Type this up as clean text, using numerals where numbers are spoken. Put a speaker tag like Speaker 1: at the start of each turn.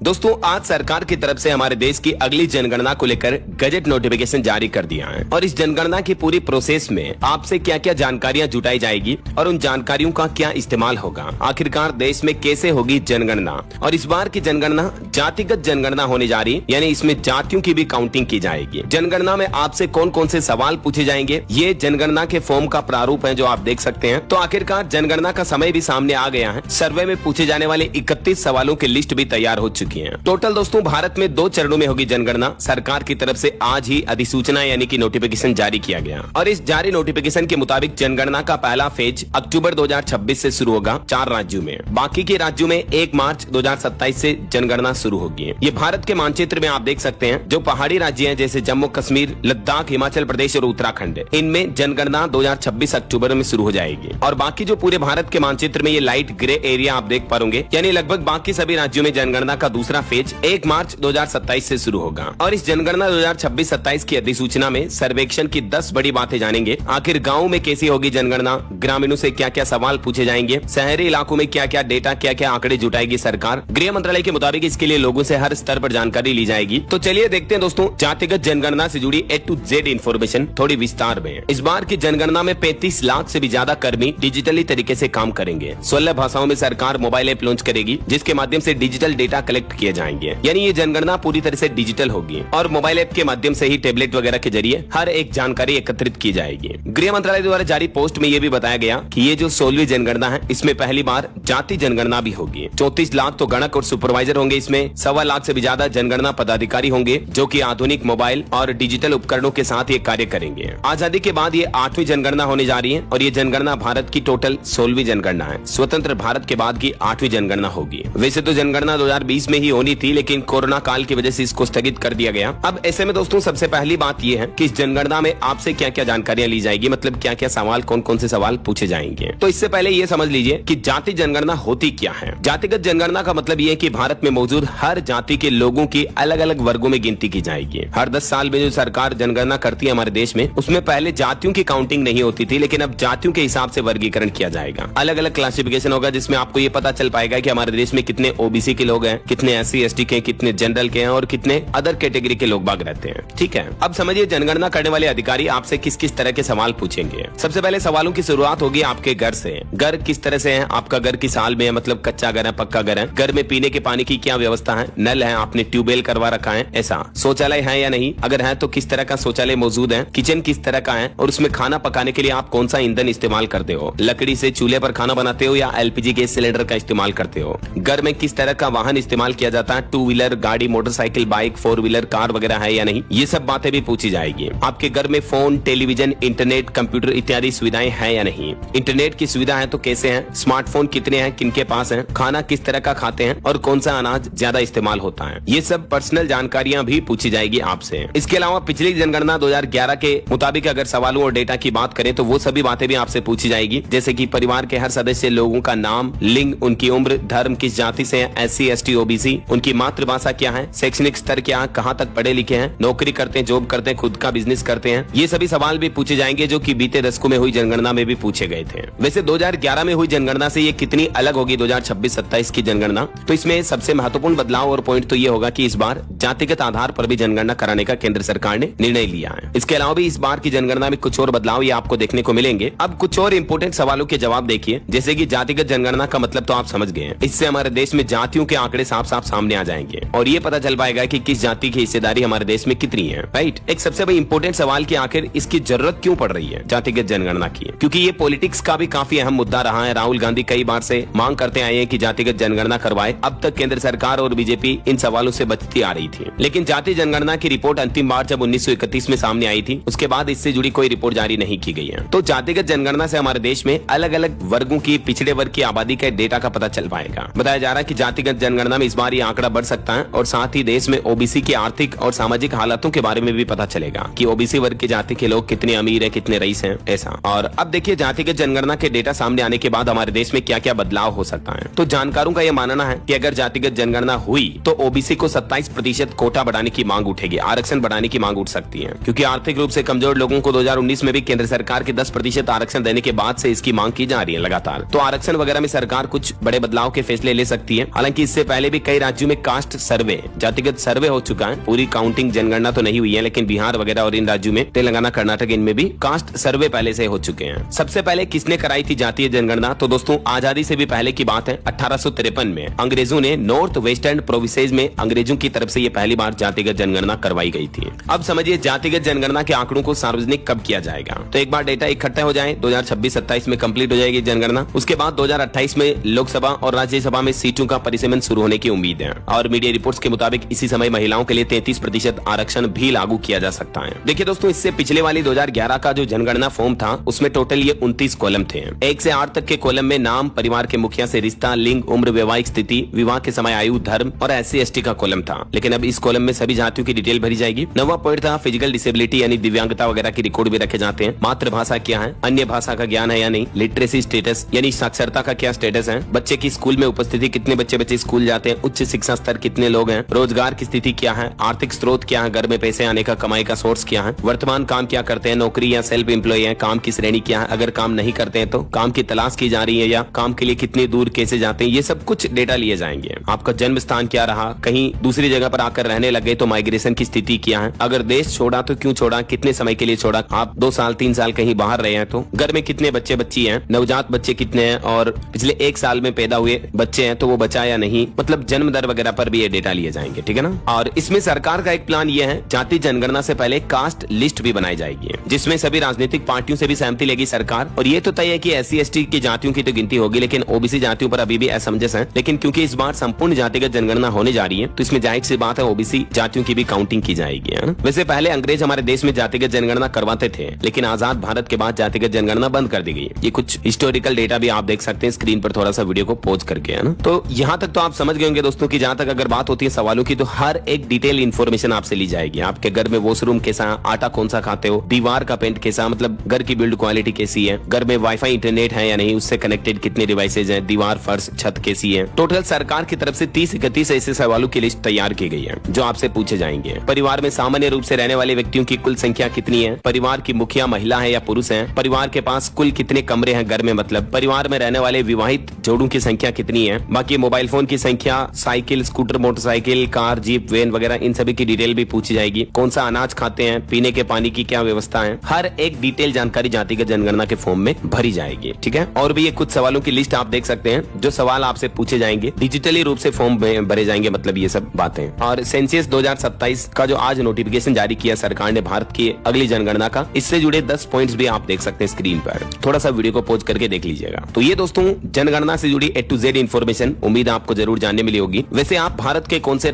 Speaker 1: दोस्तों आज सरकार की तरफ से हमारे देश की अगली जनगणना को लेकर गजट नोटिफिकेशन जारी कर दिया है और इस जनगणना की पूरी प्रोसेस में आपसे क्या क्या जानकारियां जुटाई जाएगी और उन जानकारियों का क्या इस्तेमाल होगा, आखिरकार देश में कैसे होगी जनगणना। और इस बार की जनगणना जातिगत जनगणना होने जा रही, यानी इसमें जातियों की भी काउंटिंग की जाएगी। जनगणना में आपसे कौन कौन से सवाल पूछे जाएंगे, ये जनगणना के फॉर्म का प्रारूप है जो आप देख सकते हैं। तो आखिरकार जनगणना का समय भी सामने आ गया है। सर्वे में पूछे जाने वाले 31 सवालों की लिस्ट भी तैयार हो चुकी है। टोटल दोस्तों भारत में 2 चरणों में होगी जनगणना। सरकार की तरफ से आज ही अधिसूचना यानी कि नोटिफिकेशन जारी किया गया और इस जारी नोटिफिकेशन के मुताबिक जनगणना का पहला फेज अक्टूबर 2026 से शुरू होगा 4 राज्यों में। बाकी के राज्यों में 1 मार्च 2027 से जनगणना शुरू होगी। ये भारत के मानचित्र में आप देख सकते हैं, जो पहाड़ी राज्य हैं जैसे जम्मू कश्मीर, लद्दाख, हिमाचल प्रदेश और उत्तराखंड, इनमें जनगणना 2026 अक्टूबर में शुरू हो जाएगी। और बाकी जो पूरे भारत के मानचित्र में ये लाइट ग्रे एरिया आप देख पाओगे, यानी लगभग बाकी सभी राज्यों में जनगणना का दूसरा फेज 1 मार्च 2027 से शुरू होगा। और इस जनगणना 2026-27 की अधिसूचना में सर्वेक्षण की 10 बड़ी बातें जानेंगे। आखिर गाँव में कैसी होगी जनगणना, ग्रामीणों से क्या क्या सवाल पूछे जाएंगे, शहरी इलाकों में क्या क्या डेटा, क्या क्या आंकड़े जुटाएगी सरकार। गृह मंत्रालय के मुताबिक इसके लिए लोगों से हर स्तर पर जानकारी ली जाएगी। तो चलिए देखते हैं दोस्तों जातिगत जनगणना से जुड़ी A to Z इन्फॉर्मेशन थोड़ी विस्तार में। इस बार की जनगणना में 35 लाख से भी ज्यादा कर्मी डिजिटली तरीके से काम करेंगे। 16 भाषाओं में सरकार मोबाइल ऐप लॉन्च करेगी जिसके माध्यम से डिजिटल डेटा कलेक्ट किए जाएंगे, यानी ये जनगणना पूरी तरह से डिजिटल होगी और मोबाइल ऐप के माध्यम से ही टैबलेट वगैरह के जरिए हर एक जानकारी एकत्रित की जाएगी। गृह मंत्रालय द्वारा जारी पोस्ट में ये भी बताया गया कि ये जो 16वीं जनगणना है इसमें पहली बार जाति जनगणना भी होगी। 34 लाख तो गणक और सुपरवाइजर होंगे, इसमें 1.25 लाख से भी ज्यादा जनगणना पदाधिकारी होंगे जो कि आधुनिक मोबाइल और डिजिटल उपकरणों के साथ ये कार्य करेंगे। आजादी के बाद ये 8वीं जनगणना होने जा रही है और ये जनगणना भारत की टोटल 16वीं जनगणना है। स्वतंत्र भारत के बाद की 8वीं जनगणना होगी। वैसे तो जनगणना 2020 में ही होनी थी, लेकिन कोरोना काल की वजह से इसको स्थगित कर दिया गया। अब ऐसे में दोस्तों सबसे पहली बात ये है कि इस जनगणना में आपसे क्या क्या जानकारियां ली जाएगी, मतलब क्या क्या सवाल, कौन कौन से सवाल पूछे जाएंगे। तो इससे पहले ये समझ लीजिए कि जाति जनगणना होती क्या है। जातिगत जनगणना का मतलब ये है कि भारत में मौजूद हर जाति के लोगों की अलग अलग वर्गों में गिनती की जाएगी। हर 10 साल में जो सरकार जनगणना करती है हमारे देश में, उसमें पहले जातियों की काउंटिंग नहीं होती थी, लेकिन अब जातियों के हिसाब से वर्गीकरण किया जाएगा। अलग अलग क्लासिफिकेशन होगा जिसमें आपको ये पता चल पाएगा कि हमारे देश में कितने ओबीसी के लोग हैं, कितने SC ST के, कितने जनरल के हैं और कितने अदर कैटेगरी के लोग बाग रहते हैं। ठीक है, अब समझिए जनगणना करने वाले अधिकारी आपसे किस किस तरह के सवाल पूछेंगे। सबसे पहले सवालों की शुरुआत होगी आपके घर से। घर किस तरह से है, आपका घर किस हाल में है, मतलब कच्चा घर है, पक्का घर है, घर में पीने के पानी की क्या व्यवस्था है, नल है, आपने ट्यूबवेल करवा रखा है, ऐसा शौचालय है या नहीं, अगर है तो किस तरह का शौचालय मौजूद है, किचन किस तरह का है और उसमें खाना पकाने के लिए आप कौन सा ईंधन इस्तेमाल करते हो, लकड़ी से चूल्हे पर खाना बनाते हो या LPG गैस सिलेंडर का इस्तेमाल करते हो। घर में किस तरह का वाहन इस्तेमाल किया जाता है, 2 व्हीलर गाड़ी, मोटरसाइकिल, बाइक, 4 व्हीलर कार वगैरह है या नहीं, ये सब बातें भी पूछी जाएगी। आपके घर में फोन, टेलीविजन, इंटरनेट, कंप्यूटर इत्यादि सुविधाएं हैं या नहीं, इंटरनेट की सुविधा है तो कैसे है, स्मार्टफोन कितने हैं, किनके पास है, खाना किस तरह का खाते हैं और कौन सा अनाज ज्यादा इस्तेमाल होता है, ये सब पर्सनल जानकारियां भी पूछी जाएगी आपसे। इसके अलावा पिछली जनगणना 2011 के मुताबिक अगर सवालों और डेटा की बात करें तो वो सभी बातें भी आपसे पूछी जाएगी, जैसे कि परिवार के हर सदस्य लोगों का नाम, लिंग, उनकी उम्र, धर्म, किस जाति से है, SC ST OBC, उनकी मातृभाषा क्या है, शैक्षणिक स्तर क्या है, कहाँ तक पढ़े लिखे हैं, नौकरी करते हैं, जॉब करते हैं, खुद का बिजनेस करते हैं, ये सभी सवाल भी पूछे जाएंगे जो कि बीते दशकों में हुई जनगणना में भी पूछे गए थे। वैसे 2011 में हुई जनगणना से ये कितनी अलग होगी 2026-27 की जनगणना, तो इसमें सबसे महत्वपूर्ण बदलाव और पॉइंट तो ये होगा कि इस बार जातिगत आधार पर भी जनगणना कराने का केंद्र सरकार ने निर्णय लिया है। इसके अलावा भी इस बार की जनगणना में कुछ और बदलाव ये आपको देखने को मिलेंगे। अब कुछ और इम्पोर्टेंट सवालों के जवाब देखिए, जैसे कि जातिगत जनगणना का मतलब तो आप समझ गए हैं। इससे हमारे देश में जातियों के आंकड़े साफ साफ सामने आ जाएंगे और ये पता चल पाएगा कि किस जाति की हिस्सेदारी हमारे देश में कितनी है। राइट, एक सबसे बड़ी इंपॉर्टेंट सवाल कि आखिर इसकी जरूरत क्यों पड़ रही है जातिगत जनगणना की, क्योंकि ये पॉलिटिक्स का भी काफी अहम मुद्दा रहा है। राहुल गांधी कई बार से मांग करते आए हैं कि जातिगत जनगणना करवाए। अब तक केंद्र सरकार और बीजेपी इन सवालों से बचती आ रही थी, लेकिन जाति जनगणना की रिपोर्ट अंतिम बार जब 1931 में सामने आई थी, उसके बाद इससे जुड़ी कोई रिपोर्ट जारी नहीं की गई है। तो जातिगत जनगणना से हमारे देश में अलग अलग वर्गों की, पिछड़े वर्ग की आबादी के डेटा का पता चल पाएगा। बताया जा रहा है कि जातिगत जनगणना में इस बार ये आंकड़ा बढ़ सकता है और साथ ही देश में OBC की आर्थिक और सामाजिक हालातों के बारे में भी पता चलेगा कि OBC वर्ग की जाति के लोग कितने अमीर है, कितने रईस हैं, ऐसा। और अब देखिए जातिगत जनगणना के डेटा सामने आने के बाद हमारे देश में क्या क्या बदलाव हो सकता है। तो जानकारों का यह मानना है कि अगर जातिगत जनगणना हुई तो OBC को 27% कोटा बढ़ाने की मांग उठेगी, आरक्षण बढ़ाने की मांग उठ सकती है, क्योंकि आर्थिक रूप से कमजोर लोगों को 2019 में भी केंद्र सरकार के 10% आरक्षण देने के बाद से इसकी मांग की जा रही है लगातार। तो आरक्षण वगैरह में सरकार कुछ बड़े बदलाव के फैसले ले सकती है। हालांकि इससे पहले भी कई राज्यों में कास्ट सर्वे, जातिगत सर्वे हो चुका है। पूरी काउंटिंग जनगणना तो नहीं हुई है, लेकिन बिहार वगैरह और इन राज्यों में, तेलंगाना, कर्नाटक, इनमें भी कास्ट सर्वे पहले से हो चुके हैं। सबसे पहले किसने कराई थी जातीय जनगणना? तो दोस्तों आजादी से भी पहले की बात है, 1853 में अंग्रेजों ने नॉर्थ वेस्टर्न प्रोविंसेस में अंग्रेजों की तरफ से ये पहली बार जातिगत जनगणना करवाई गई थी। अब समझिए जातिगत जनगणना के आंकड़ों को सार्वजनिक कब किया जाएगा। तो एक बार डेटा इकट्ठा हो जाए, 2026-27 में कंप्लीट हो जाएगी जनगणना। उसके बाद 2028 में लोकसभा और राज्यसभा में सीटों का परिसीमन शुरू होने की उम्मीद है और मीडिया रिपोर्ट्स के मुताबिक इसी समय महिलाओं के लिए 33% आरक्षण भी लागू किया जा सकता है। देखिए दोस्तों, इससे पिछले वाली 2011 का जो जनगणना फॉर्म था उसमें टोटल ये 29 कॉलम थे। 1 से 8 तक के कॉलम में नाम, परिवार के मुखिया से रिश्ता, लिंग, उम्र, वैवाहिक स्थिति, विवाह के समय आयु, धर्म और SC/ST का कॉलम था। लेकिन अब इस कॉलम में सभी जातियों की डिटेल भरी जाएगी। 9वां पॉइंट था फिजिकल डिसेबिलिटी यानी दिव्यांगता वगैरह की रिकॉर्ड भी रखे जाते हैं। मातृभाषा क्या है, अन्य भाषा का ज्ञान है या नहीं, लिटरेसी स्टेटस यानी साक्षरता का क्या स्टेटस है, बच्चे की स्कूल में उपस्थिति, कितने बच्चे स्कूल जाते हैं, उच्च शिक्षा स्तर कितने लोग हैं, रोजगार की स्थिति क्या है, आर्थिक स्रोत क्या है, घर में पैसे आने का, कमाई का सोर्स क्या है, वर्तमान काम क्या करते हैं, नौकरी या सेल्फ एम्प्लॉय है, काम की श्रेणी क्या है, अगर काम नहीं करते हैं तो काम की तलाश की जा रही है या काम के लिए कितनी दूर कैसे जाते हैं, ये सब कुछ डेटा लिए जाएंगे। आपका जन्म स्थान क्या रहा, कहीं दूसरी जगह पर आकर रहने लगे तो माइग्रेशन की स्थिति क्या है, अगर देश छोड़ा तो क्यों छोड़ा, कितने समय के लिए छोड़ा, आप 2 साल 3 साल कहीं बाहर रहे हैं तो घर में कितने बच्चे बच्ची हैं, नवजात बच्चे कितने हैं और पिछले 1 साल में पैदा हुए बच्चे हैं तो वो बचा या नहीं, मतलब जन्म दर वगैरह पर भी ये डेटा लिए जाएंगे। ठीक है ना। और इसमें सरकार का एक प्लान ये है, जाति जनगणना से पहले कास्ट लिस्ट भी बनाई जाएगी जिसमें सभी राजनीतिक पार्टियों से भी सहमति लेगी सरकार। और ये तो तय है कि SC/ST की जातियों की तो गिनती होगी, लेकिन OBC जातियों पर अभी भी असमंजस है। लेकिन क्योंकि इस बार संपूर्ण जातिगत जनगणना होने जा रही है तो इसमें जाहिर सी बात है OBC जातियों की भी काउंटिंग की जाएगी, है ना। वैसे पहले अंग्रेज हमारे देश में जातिगत जनगणना करवाते थे, लेकिन आजाद भारत के बाद जातिगत जनगणना बंद कर दी गई। ये कुछ हिस्टोरिकल डेटा भी आप देख सकते हैं स्क्रीन पर, थोड़ा सा वीडियो को पॉज करके, है ना। तो यहाँ तक तो आप समझ गए होंगे दोस्तों कि जहाँ तक अगर बात होती है सवालों की तो हर एक डिटेल इन्फॉर्मेशन आपसे ली जाएगी। आपके घर में वॉशरूम कैसा, आटा कौन सा खाते हो, दीवार का पेंट कैसा, मतलब घर की बिल्ड क्वालिटी कैसी है, घर में वाईफाई इंटरनेट है या नहीं, उससे कनेक्टेड कितने डिवाइसेज हैं, दीवार, फर्श, छत कैसी है। टोटल सरकार की तरफ से 30-31 ऐसे सवालों की लिस्ट तैयार की गई है जो आपसे पूछे जाएंगे। परिवार में सामान्य रूप से रहने वाले व्यक्तियों की कुल संख्या कितनी है, परिवार की मुखिया महिला है या पुरुष है, परिवार के पास कुल कितने कमरे हैं घर में, मतलब परिवार में रहने वाले विवाहित जोड़ों की संख्या कितनी है, बाकी मोबाइल फोन की संख्या, cycle, scooter, motorcycle, car, jeep, van वगैरह इन सभी की डिटेल भी पूछी जाएगी। कौन सा अनाज खाते हैं, पीने के पानी की क्या व्यवस्था है, हर एक डिटेल जानकारी जातिगत जनगणना के फॉर्म में भरी जाएगी। ठीक है। और भी ये कुछ सवालों की लिस्ट आप देख सकते हैं जो सवाल आपसे पूछे जाएंगे, डिजिटली रूप से फॉर्म में भरे जाएंगे, मतलब ये सब बातें। और सेंसस 2027 का जो आज नोटिफिकेशन जारी किया सरकार ने भारत की अगली जनगणना का, इससे जुड़े 10 पॉइंट्स भी आप देख सकते हैं स्क्रीन पर। थोड़ा सा वीडियो को पॉज करके देख लीजिएगा। तो ये दोस्तों जनगणना से जुड़ी A to Z इन्फॉर्मेशन, उम्मीद आपको जरूर जानने मिली होगी। वैसे आप भारत के कौन से